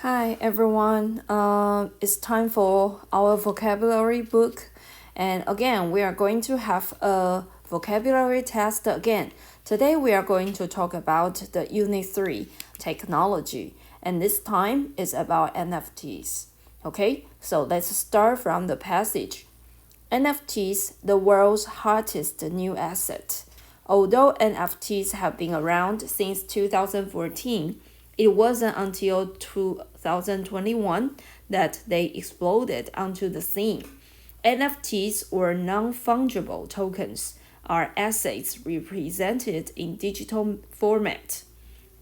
Hi everyone. It's time for our vocabulary book, and again we are going to have a vocabulary test again. Today we are going to talk about the Unit 3 technology, and this time is about NFTs. Okay, so let's start from the passage. NFTs, the world's hottest new asset. Although NFTs have been around since 2014, it wasn't until 2021 that they exploded onto the scene. NFTs, or non-fungible tokens, are assets represented in digital format.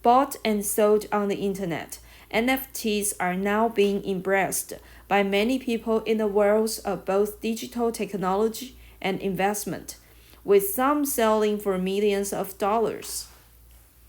Bought and sold on the internet, NFTs are now being embraced by many people in the worlds of both digital technology and investment, with some selling for millions of dollars.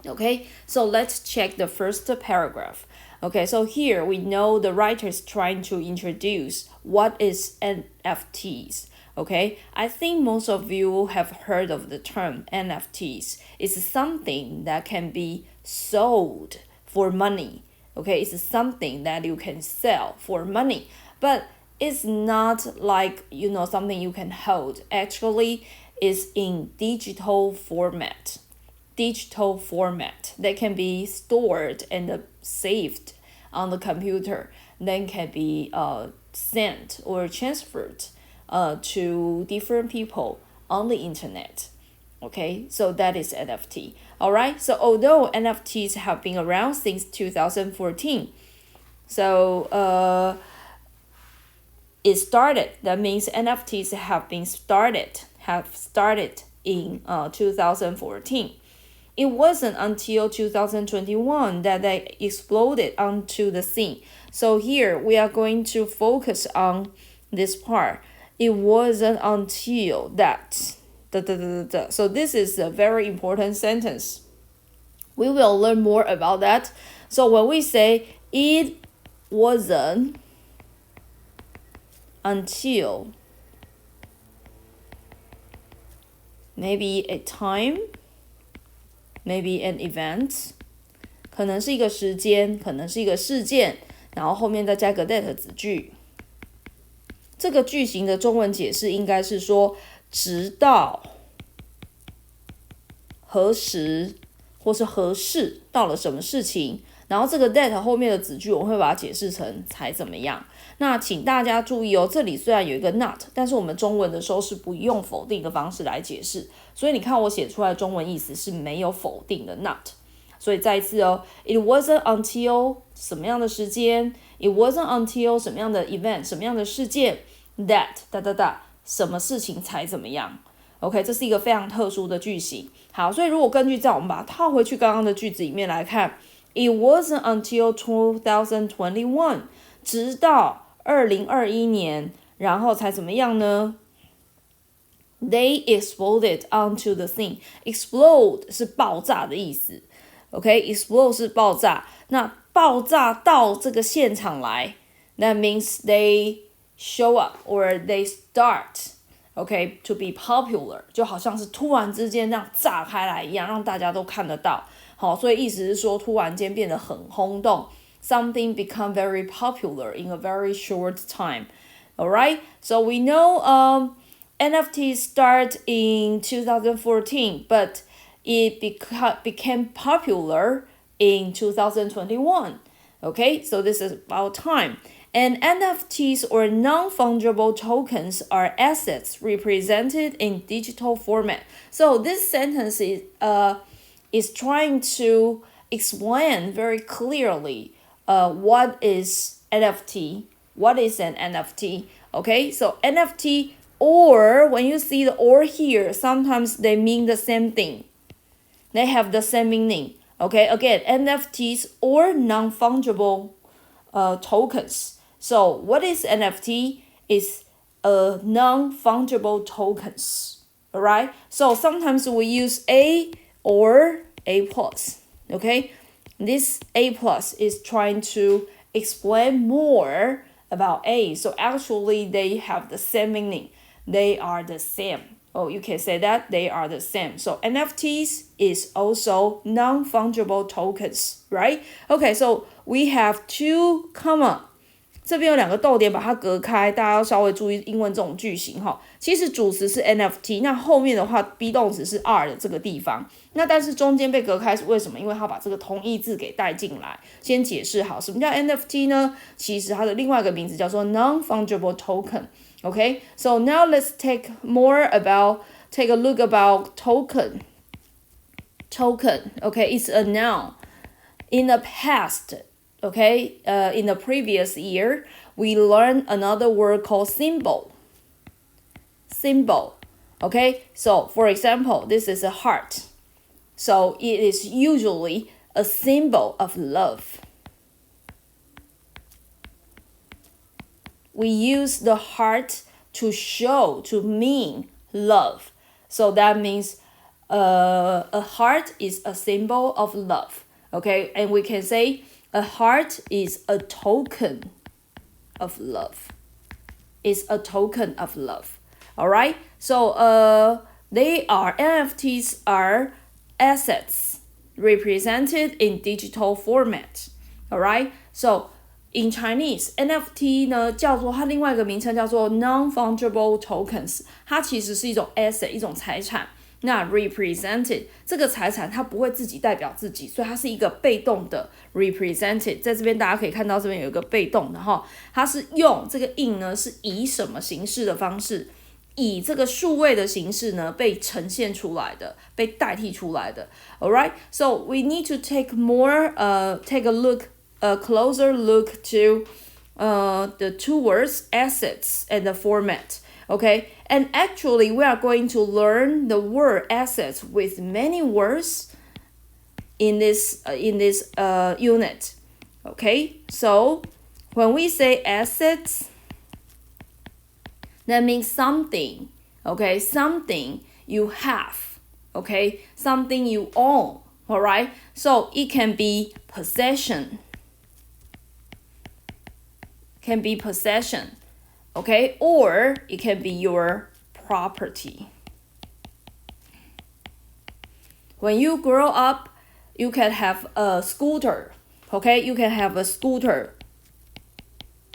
Okay, so let's check the first paragraph. Okay, so here we know the writer is trying to introduce what is NFTs. Okay, I think most of you have heard of the term NFTs. It's something that can be sold for money. Okay, it's something that you can sell for money, but it's not like something you can hold. Actually, it's in digital format that can be stored and saved on the computer, then can be sent or transferred to different people on the internet. Okay, so that is NFT. All right, so although NFTs have been around since 2014, so it started. That means NFTs have started in 2014. It wasn't until 2021 that they exploded onto the scene. So here we are going to focus on this part. It wasn't until that. So this is a very important sentence. We will learn more about that. So when we say it wasn't until, maybe a time, maybe an event, 可能是一个时间，可能是一个事件，然后后面再加个 that 子句。这个句型的中文解释应该是说，直到何时或是何事到了什么事情，然后这个 that 后面的子句我会把它解释成才怎么样。那请大家注意哦，这里虽然有一个 not， 但是我们中文的时候是不用否定的方式来解释，所以你看我写出来的中文意思是没有否定的 not。所以再一次哦 ，it wasn't until 什么样的时间 ，it wasn't until 什么样的 event 什么样的事件 that 什么事情才怎么样。OK， 这是一个非常特殊的句型。好，所以如果根据这样，我们把它套回去刚刚的句子里面来看 ，it wasn't until 2021， 直到2021年，然后才怎么样呢？They exploded onto the scene. Explode 是爆炸的意思。OK，explode 是爆炸。那爆炸到这个现场来 ，that means they show up or they start。OK，to be popular 就好像是突然之间这样炸开来一样，让大家都看得到。好，所以意思是说突然间变得很轰动。Something become very popular in a very short time. Alright, so we know NFTs start in 2014, but it became popular in 2021. Okay, so this is about time. And NFTs, or non-fungible tokens, are assets represented in digital format. So this sentence is trying to explain very clearly what is NFT, what is an NFT. Okay, so NFT, or when you see the or here, sometimes they mean the same thing. They have the same meaning. Okay, again, NFTs or non-fungible tokens. So what is NFT? It's a non-fungible tokens. Alright, so sometimes we use A or A plus. Okay, this A plus is trying to explain more about A. So actually they have the same meaning. They are the same. Oh, you can say that they are the same. So NFTs is also non-fungible tokens, right? Okay, so we have two comma. 这边有两个逗点把它隔开，大家要稍微注意英文这种句型哈。其实主词是 NFT， 那后面的话 be 动词是 are 的这个地方，那但是中间被隔开是为什么？因为它把这个同义字给带进来。先解释好，什么叫 NFT 呢？其实它的另外一个名字叫做 non-fungible token。Okay, so now let's take a look about token. Token, okay, it's a noun. In the past, okay, in the previous year, we learned another word called symbol. Symbol, okay? So, for example, this is a heart. So, it is usually a symbol of love. We use the heart to mean love. So, that means a heart is a symbol of love. Okay, and we can say a heart is a token of love. It's a token of love. All right. So NFTs are assets represented in digital format. All right. So in Chinese, NFT 呢叫做它另外一个名称叫做 non-fungible tokens， 它其实是一种 asset， 一种财产。那 represented 这个财产它不会自己代表自己，所以它是一个被动的 represented。在这边大家可以看到这边有一个被动的哈，它是用这个 in 呢是以什么形式的方式，以这个数位的形式呢被呈现出来的，被代替出来的。Alright, so we need to take a closer look to the two words assets and the format. Okay, and actually we are going to learn the word assets with many words in this unit. Okay, so when we say assets, that means something. Okay, something you have. Okay, something you own. All right, so it can be possession. Okay, or it can be your property. When you grow up, you can have a scooter. Okay, you can have a scooter.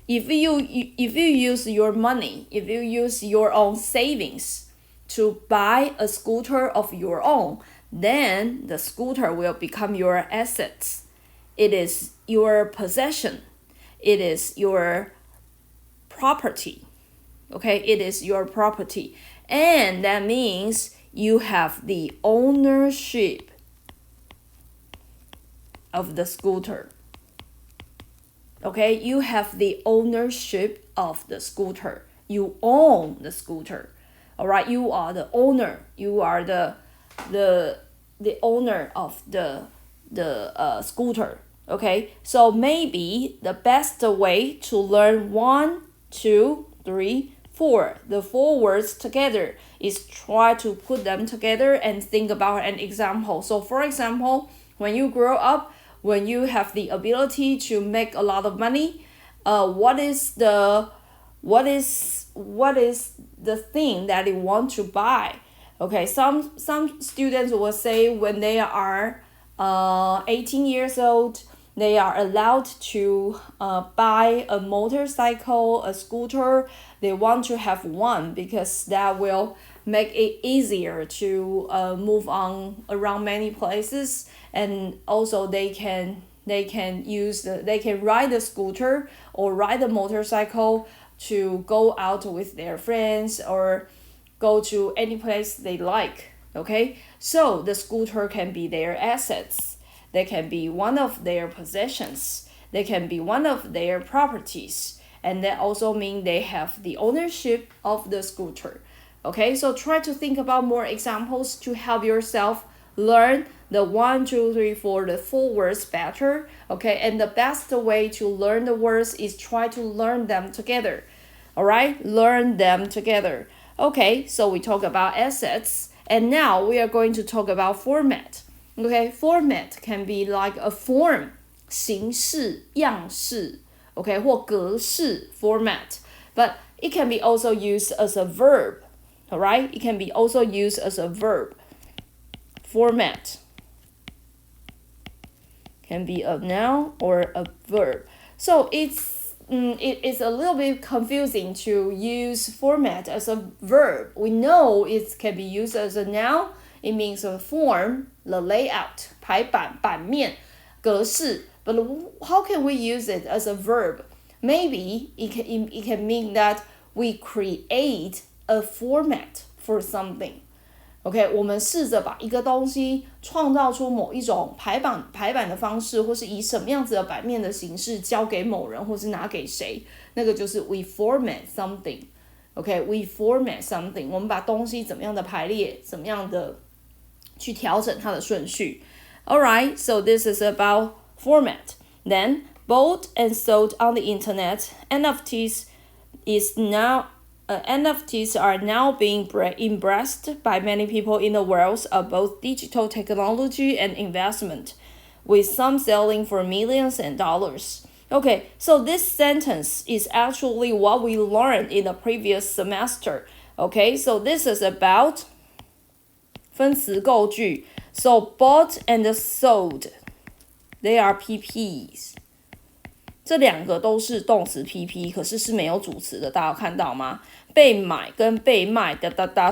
If you use your money, if you use your own savings to buy a scooter of your own, then the scooter will become your assets. It is your possession. It is your property. Okay, it is your property. And that means you have the ownership of the scooter. Okay, you have the ownership of the scooter. You own the scooter. All right, you are the owner. You are the owner of the scooter. Okay, so maybe the best way to learn 1, 2, 3, 4, the 4 words together is try to put them together and think about an example. So for example, when you grow up, when you have the ability to make a lot of money, what is the thing that you want to buy? Okay, some students will say when they are 18 years old, they are allowed to buy a motorcycle, a scooter. They want to have one because that will make it easier to move on around many places, and also they can ride the scooter or ride the motorcycle to go out with their friends or go to any place they like. Okay, so the scooter can be their assets. They can be one of their possessions. They can be one of their properties. And that also means they have the ownership of the scooter. Okay, so try to think about more examples to help yourself learn the 1, 2, 3, 4, the 4 words better. Okay, and the best way to learn the words is try to learn them together. All right, learn them together. Okay, so we talk about assets, and now we are going to talk about format. Okay, format can be like a form, 形式、样式 okay, 或格式 format, but it can be also used as a verb. Alright, it can be also used as a verb. Format can be a noun or a verb. So it is a little bit confusing to use format as a verb. We know it can be used as a noun. It means a form, the layout, 排版、版面、格式. But how can we use it as a verb? Maybe it can mean that we create a format for something.OK， 我们试着把一个东西创造出某一种排版的方式，或是以什么样子的版面的形式交给某人，或是拿给谁，那个就是 we format something。OK，we format something， 我们把东西怎么样的排列，怎么样的去调整它的顺序。Alright, so this is about format. Then, bought and sold on the internet, NFTs are now being embraced by many people in the world of both digital technology and investment, with some selling for millions of dollars. Okay, so this sentence is actually what we learned in the previous semester. Okay, so this is about 分词构句. So bought and sold, they are PPs. 这两个都是动词 PP， 可是没有主词的，大家有看到吗？被买跟被卖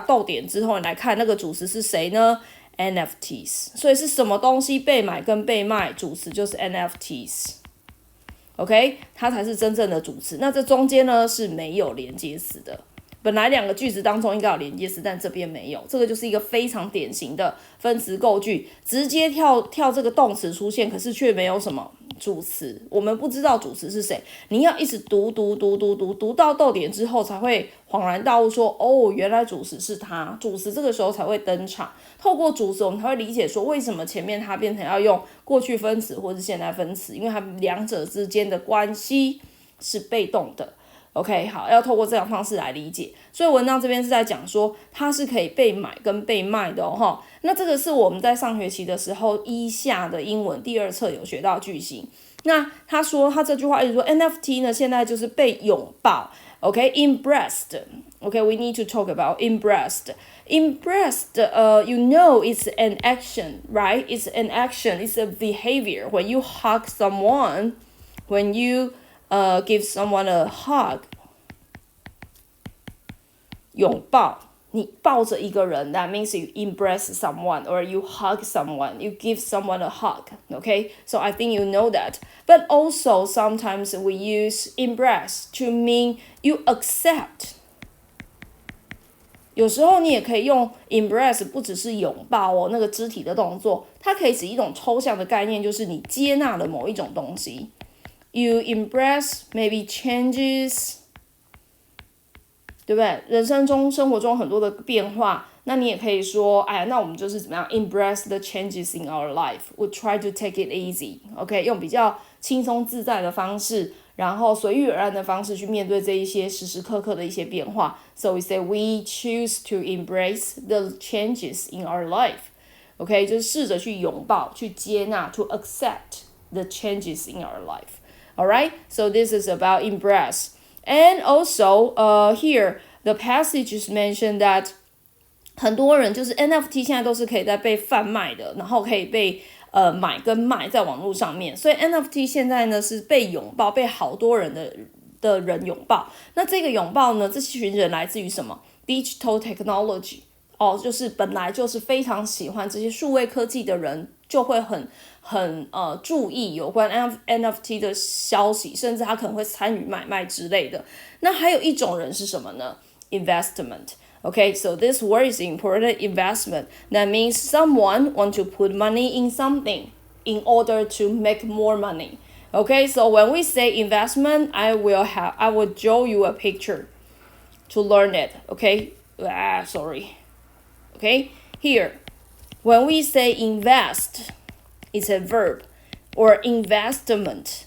逗点之后，你来看那个主词是谁呢？ NFTs。 所以是什么东西被买跟被卖，主词就是 NFTs。OK， 它才是真正的主词。那这中间呢是没有连接词的。本来两个句子当中应该有连接词，但这边没有，这个就是一个非常典型的分词构句，直接跳这个动词出现，可是却没有什么主词，我们不知道主词是谁，你要一直读到逗点之后才会恍然大悟说，哦，原来主词是它，主词这个时候才会登场，透过主词我们才会理解说为什么前面它变成要用过去分词或是现在分词，因为它们两者之间的关系是被动的。OK， 好，要透过这样方式来理解，所以文章这边是在讲说它是可以被买跟被卖的哦。那这个是我们在上学期的时候一下的英文第二册有学到句型。那他说他这句话一直说 NFT 呢现在就是被拥抱 OK embraced OK we need to talk about embraced you know it's an action right it's an action it's a behavior when you hug someone when you give someone a hug 拥抱你抱着一个人 that means you embrace someone or you hug someone you give someone a hug okay so I think you know that but also sometimes we use embrace to mean you accept 有时候你也可以用 embrace 不只是拥抱哦那个肢体的动作它可以指一种抽象的概念就是你接纳了某一种东西 you embrace maybe changes对不对？人生中、生活中很多的变化，那你也可以说，哎呀，那我们就是怎么样 embrace the changes in our life. We try to take it easy. OK， 用比较轻松自在的方式，然后随遇而安的方式去面对这一些时时刻刻的一些变化。So we say we choose to embrace the changes in our life. OK， 就是试着去拥抱、去接纳 to accept the changes in our life. Alright, so this is about embrace.And also, here, the passage is mentioned that 很多人就是 NFT 现在都是可以在被贩卖的，然后可以被买跟卖在网络上面，所以 NFT 现在呢是被拥抱，被好多人的人拥抱。那这个拥抱呢，这群人来自于什么 ？Digital technology 哦，就是本来就是非常喜欢这些数位科技的人，就会很注意有关 NFT 的消息，甚至他可能会参与买卖之类的。那还有一种人是什么呢 ？Investment. Okay, so this word is important. Investment. That means someone want to put money in something in order to make more money. Okay, so when we say investment, I will draw you a picture to learn it. Okay, sorry. Okay, here, when we say invest.It's a verb or investment.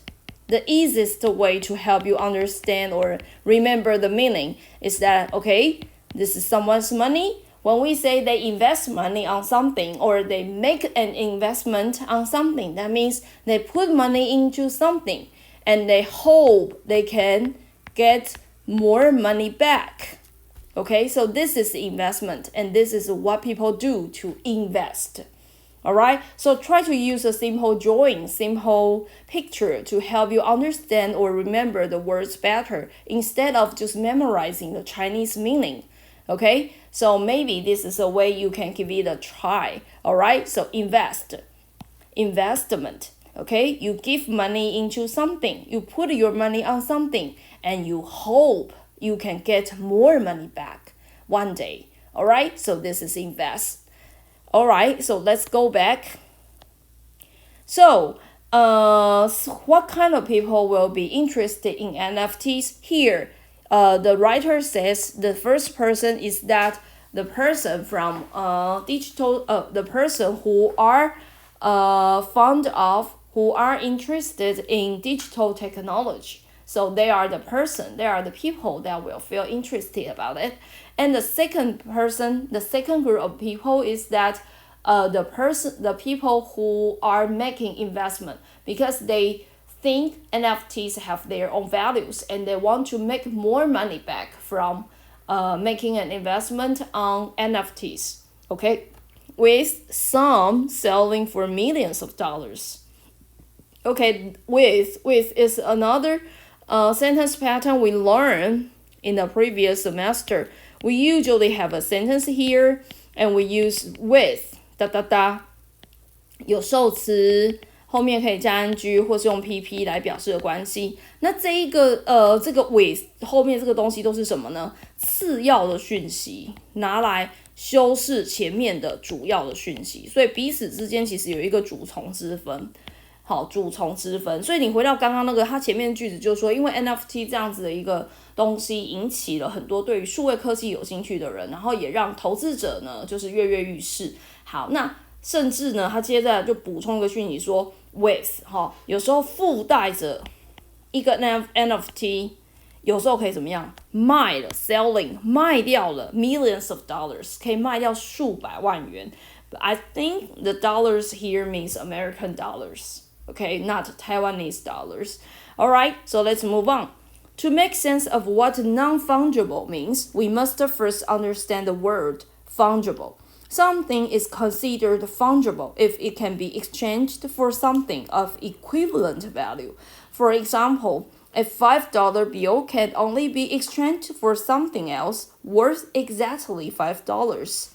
The easiest way to help you understand or remember the meaning is that, okay, this is someone's money. When we say they invest money on something or they make an investment on something, that means they put money into something and they hope they can get more money back. Okay, so this is investment, and this is what people do to invest. Alright, so try to use a simple drawing, simple picture to help you understand or remember the words better instead of just memorizing the Chinese meaning. Okay, so maybe this is a way you can give it a try. Alright, so investment. Okay, you give money into something, you put your money on something, and you hope you can get more money back one day. Alright, so this is invest. Alright, so let's go back. So, what kind of people will be interested in NFTs? Here, the writer says the first person is that the person from the person who are who are interested in digital technology. So they are the people that will feel interested about it. And the second group of people is that the people who are making investment because they think NFTs have their own values and they want to make more money back from making an investment on NFTs. Okay, with some selling for millions of dollars. Okay, with is another sentence pattern we learned in the previous semester. We usually have a sentence here and we use with 有受词后面可以加 ing 或是用 pp 来表示的关系。那这个 with 后面这个东西都是什么呢？次要的讯息，拿来修饰前面的主要的讯息，所以彼此之间其实有一个主从之分。好，主从之分，所以你回到刚刚那个，它前面的句子就是说，因为 NFT 这样子的一个东西引起了很多对于数位科技有兴趣的人，然后也让投资者呢就是跃跃欲试。好，那甚至呢，他接着就补充一个讯息说 with 有时候附带着一个 NFT， 有时候可以怎么样卖了 selling 卖掉了 millions of dollars， 可以卖掉数百万元。But I think the dollars here means American dollars. Okay, not Taiwanese dollars. Alright, so let's move on. To make sense of what non-fungible means, we must first understand the word fungible. Something is considered fungible if it can be exchanged for something of equivalent value. For example, a $5 bill can only be exchanged for something else worth exactly $5.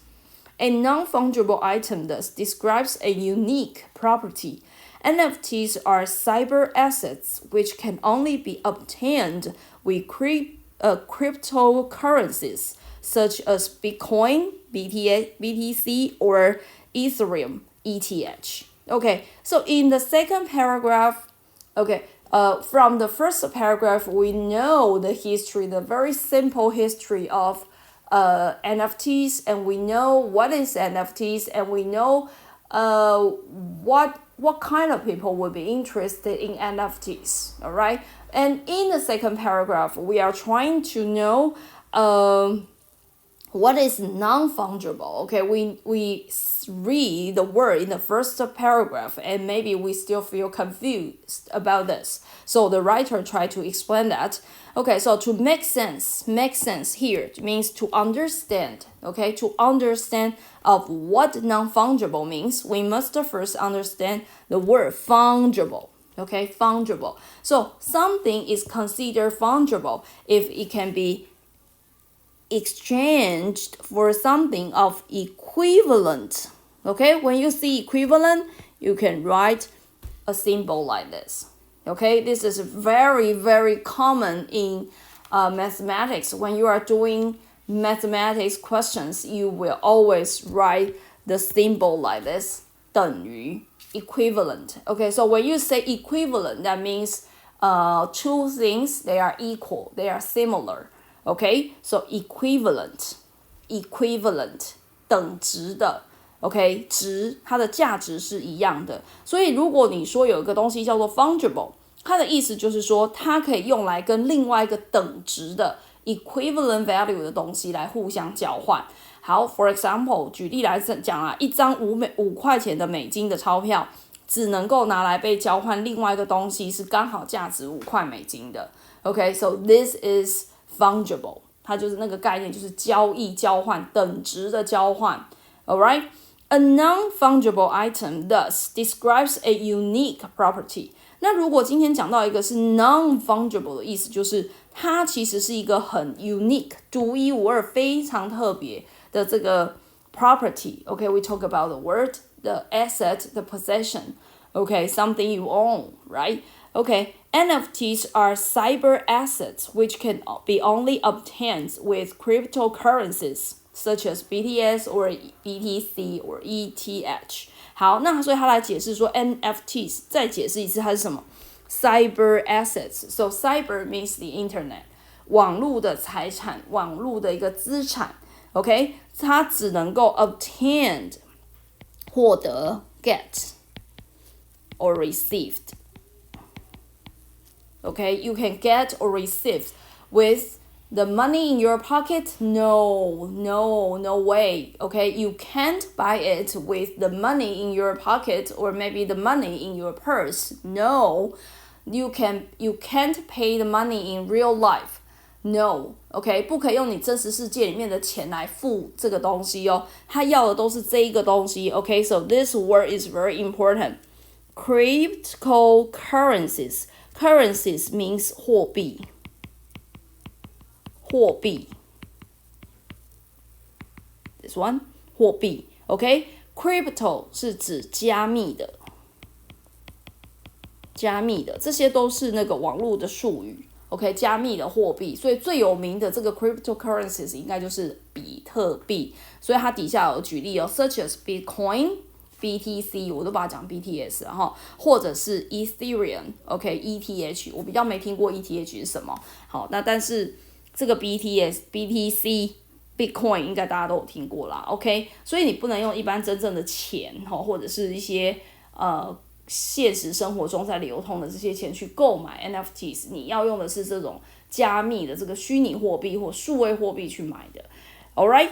A non-fungible item thus describes a unique property. NFTs are cyber assets which can only be obtained with cryptocurrencies such as Bitcoin, BTC, or Ethereum, ETH. Okay, so in the second paragraph, from the first paragraph, we know the history, the very simple history of NFTs, and we know what is NFTs, and we know what kind of people would be interested in NFTs, all right? And in the second paragraph, we are trying to know what is non-fungible. Okay, we read the word in the first paragraph and maybe we still feel confused about this. So the writer tried to explain that. Okay, so to make sense here means to understand. Okay, to understand of what non-fungible means, we must first understand the word fungible. Okay, fungible. So something is considered fungible if it can be exchanged for something of equivalent. Okay, when you see equivalent, you can write a symbol like this. Okay, this is very, very common in mathematics. When you are doing mathematics questions, you will always write the symbol like this, 等于 equivalent. Okay, so when you say equivalent, that means two things, they are equal, they are similar. Okay, so equivalent, 等值的。OK， 值它的价值是一样的，所以如果你说有一个东西叫做 fungible， 它的意思就是说它可以用来跟另外一个等值的 equivalent value 的东西来互相交换。好 ，for example， 举例来讲啊，一张5块钱的美金的钞票，只能够拿来被交换另外一个东西是刚好价值5块美金的。OK，so this is fungible. 它就是那个概念，就是交易、交换、等值的交换。Alright, a non-fungible item thus describes a unique property. 那如果今天讲到一个是 non-fungible 的意思，就是它其实是一个很 unique、独一无二、非常特别的这个 property. Okay, we talk about the word, the asset, the possession. Okay, something you own, right? Okay, NFTs are cyber assets which can be only obtained with cryptocurrencies such as BTS or BTC or ETH. 好，那所以他来解释说 NFTs， 再解释一次它是什么 ？Cyber assets. So cyber means the internet. 网络的财产，网络的一个资产。OK， 它只能够 obtained 获得 get or received. Okay, you can get or receive with the money in your pocket? No way. Okay, you can't buy it with the money in your pocket or maybe the money in your purse. No, you can't pay the money in real life. No, OK, 不可以用你真实世界里面的钱来付这个东西哦，他要的都是这一个东西。OK, so this word is very important. Cryptocurrencies. Currencies means 货币。This one 货币 OK Crypto 是指加密的这些都是那个网络的术语 OK 加密的货币所以最有名的这个 cryptocurrencies 应该就是比特币所以它底下有举例such as Bitcoin BTC 我都把它讲 BTS 然后或者是 Ethereum OK ETH 我比较没听过 ETH 是什么好那但是这个 BTC Bitcoin 应该大家都有听过啦 OK 所以你不能用一般真正的钱或者是一些现实生活中在流通的这些钱去购买 NFTs 你要用的是这种加密的这个虚拟货币或数位货币去买的 Alright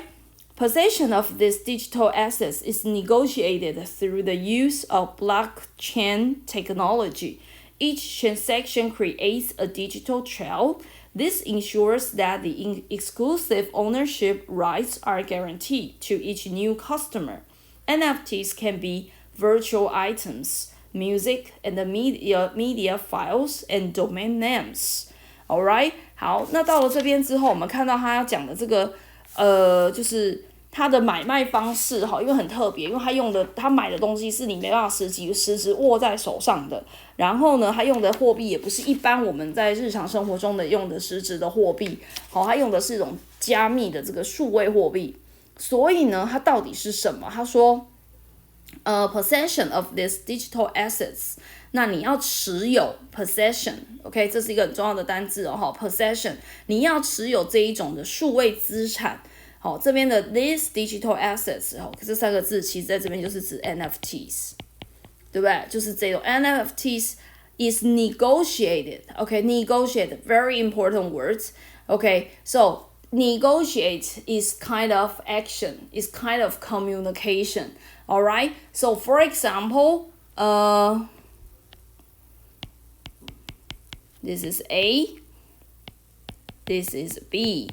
Possession of these digital assets is negotiated through the use of blockchain technology. Each transaction creates a digital trail. This ensures that the exclusive ownership rights are guaranteed to each new customer. NFTs can be virtual items, music, and the media files, and domain names. Alright, 好，那到了这边之后，我们看到他要讲的这个就是它的买卖方式因为很特别因为他买的东西是你没办法实质握在手上的然后呢他用的货币也不是一般我们在日常生活中的用的实质的货币他用的是一种加密的这个数位货币所以呢它到底是什么他说possession of these digital assets 那你要持有 possession OK 这是一个很重要的单字possession 你要持有这一种的数位资产好，这边的 these digital assets 这三个字其实在这边就是指 NFTs 对不对就是这种 NFTs is negotiated OK negotiate very important words OK so negotiate is kind of action is kind of communication alright so for example this is A this is B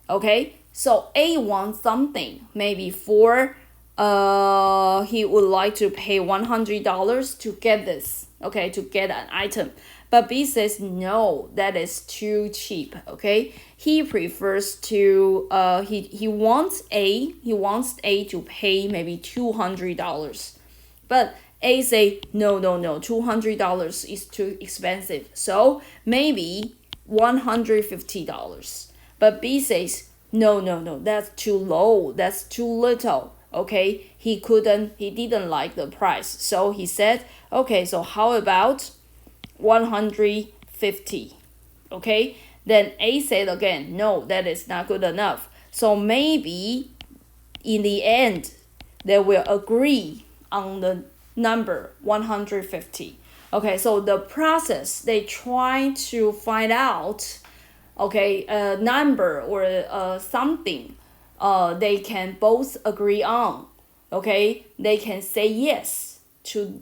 okay So A wants something, maybe for he would like to pay $100 to get this, okay, to get an item. But B says no, that is too cheap, okay? He prefers to he wants A to pay maybe $200. But A say no, $200 is too expensive. So maybe $150. But B says No, that's too low, that's too little, okay? He didn't like the price, so he said, okay, so how about 150, okay? Then A said again, no, that is not good enough. So maybe in the end, they will agree on the number 150. Okay, so the process, they try to find out okay, a number or something they can both agree on. Okay, they can say yes to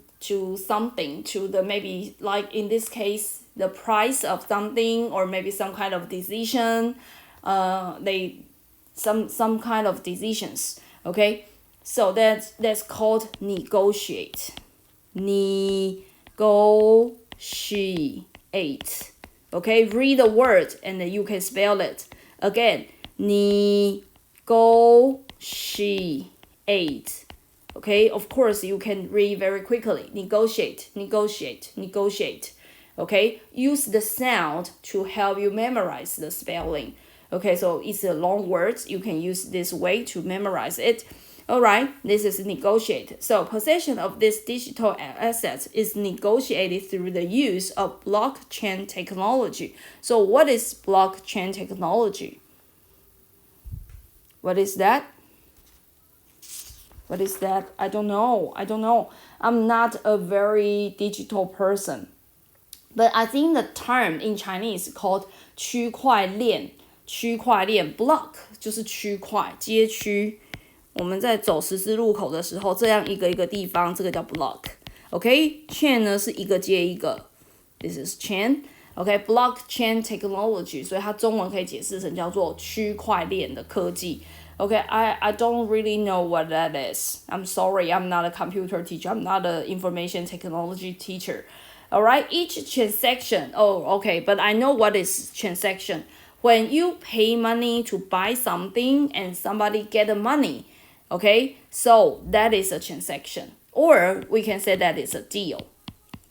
something, to the maybe like in this case, the price of something or maybe some kind of decision. they some kind of decisions. Okay, so that's called negotiate. Negotiate. Okay, read the word and then you can spell it. Again, negotiate. Okay, of course you can read very quickly. Negotiate, negotiate, negotiate. Okay, use the sound to help you memorize the spelling. Okay, so it's a long words. You can use this way to memorize it. Alright, this is negotiate. So possession of this digital asset is negotiated through the use of blockchain technology. So what is blockchain technology? What is that? What is that? I don't know. I'm not a very digital person. But I think the term in Chinese called 区块链。区块链 block 就是区块街区。我们在走十字路口的时候，这样一个一个地方，这个叫 block。OK，chain 呢是一个接一个 ，this is chain。OK，blockchain technology， 所以它中文可以解释成叫做区块链的科技。Okay, I don't really know what that is. I'm sorry, I'm not a computer teacher. I'm not an information technology teacher. Alright, each transaction. Oh, okay, but I know what is transaction. When you pay money to buy something and somebody get the money, okay, so that is a transaction. Or we can say that is a deal.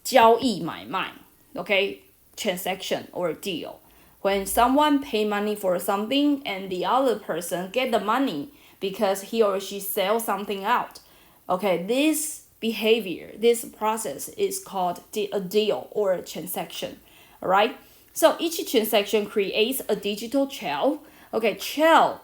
交易买卖, okay, transaction or deal.When someone pay money for something and the other person get the money because he or she sells something out, okay, this behavior, this process is called a deal or a transaction, all right? So each transaction creates a digital trail. Okay, trail,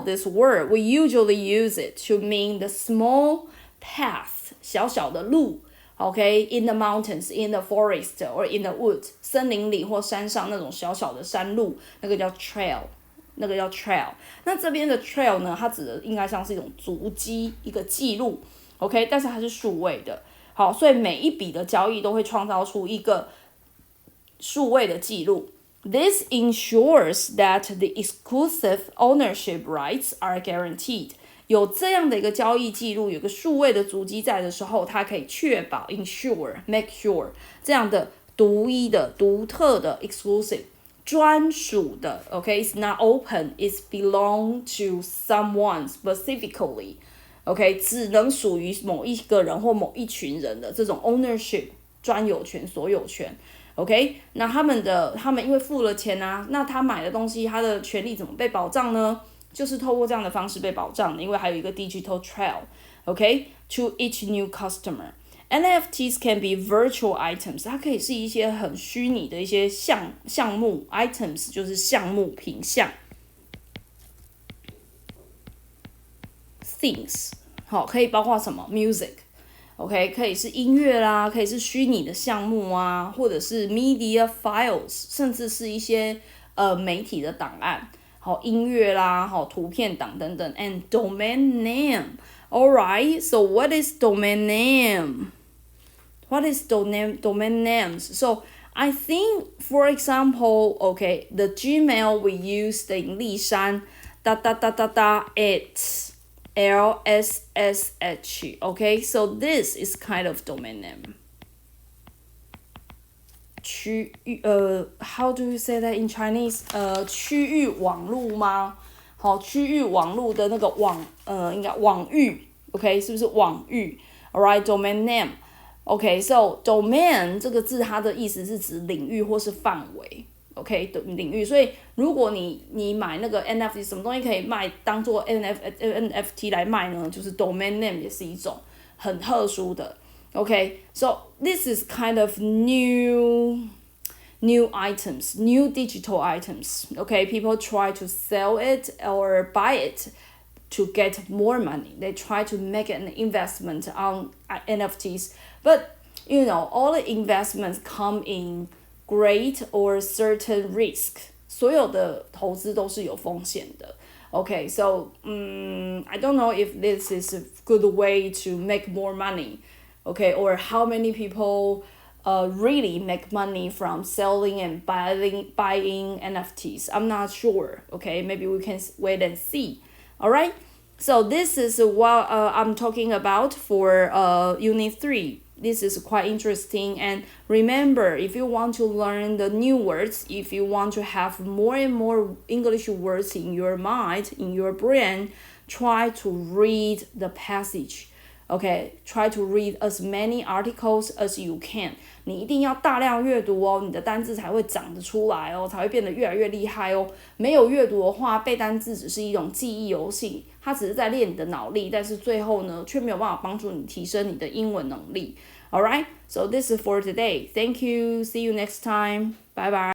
this word, we usually use it to mean the small path, 小小的路Okay, in the mountains, in the forest, or in the woods, 森林里或山上那种小小的山路，那个叫 trail， 那个叫 trail。那这边的 trail 呢，它指的应该像是一种足迹，一个记录 ，OK， 但是它是数位的。好，所以每一笔的交易都会创造出一个数位的记录。This ensures that the exclusive ownership rights are guaranteed.有这样的一个交易记录，有个数位的足迹在的时候，它可以确保 make sure 这样的独一的、独特的 exclusive 专属的 ，OK， it's not open, it's belong to someone specifically, OK， 只能属于某一个人或某一群人的这种 ownership 专有权、所有权。OK， 那他们因为付了钱啊，那他买的东西，他的权利怎么被保障呢？就是透过这样的方式被保障的，因为还有一个 digital trail, okay, to each new customer. NFTs can be virtual items. 它可以是一些很虚拟的一些项目 items 就是项目品项 things 好，可以包括什么 music, OK, 可以是音乐啦，可以是虚拟的项目啊，或者是 media files, 甚至是一些媒体的档案。好，音乐啦，好，图片档等等 and domain name. Alright, so what is domain name? What is domain names? So I think, for example, okay, the Gmail we used in 丽山 it's LSSH. Okay, so this is kind of domain name. How do you say that in Chinese? 区域网路吗？好，区域网路的那个应该网域 ，OK， 是不是网域 ？Alright, domain name. OK, so domain 这个字它的意思是指领域或是范围 ，OK， 的领域。所以如果你买那个 NFT 什么东西可以卖，当做 NFT 来卖呢？就是 domain name 也是一种很特殊的。Okay, so this is kind of new items, new digital items. Okay, people try to sell it or buy it to get more money. They try to make an investment on NFTs. But, you know, all the investments come in great or certain risk. 所有的投资都是有风险的。Okay, so I don't know if this is a good way to make more money. Okay, or how many people really make money from selling and buying NFTs. I'm not sure. Okay, maybe we can wait and see. All right. So this is what I'm talking about for Unit 3. This is quite interesting. And remember, if you want to learn the new words, if you want to have more and more English words in your mind, in your brain, try to read the passage. Okay, try to read as many articles as you can. 你一定要大量阅读哦，你的单字才会长得出来哦，才会变得越来越厉害哦。没有阅读的话，背单字只是一种记忆游戏，它只是在练你的脑力，但是最后呢，却没有办法帮助你提升你的英文能力。Alright, so this is for today. Thank you. See you next time. Bye bye.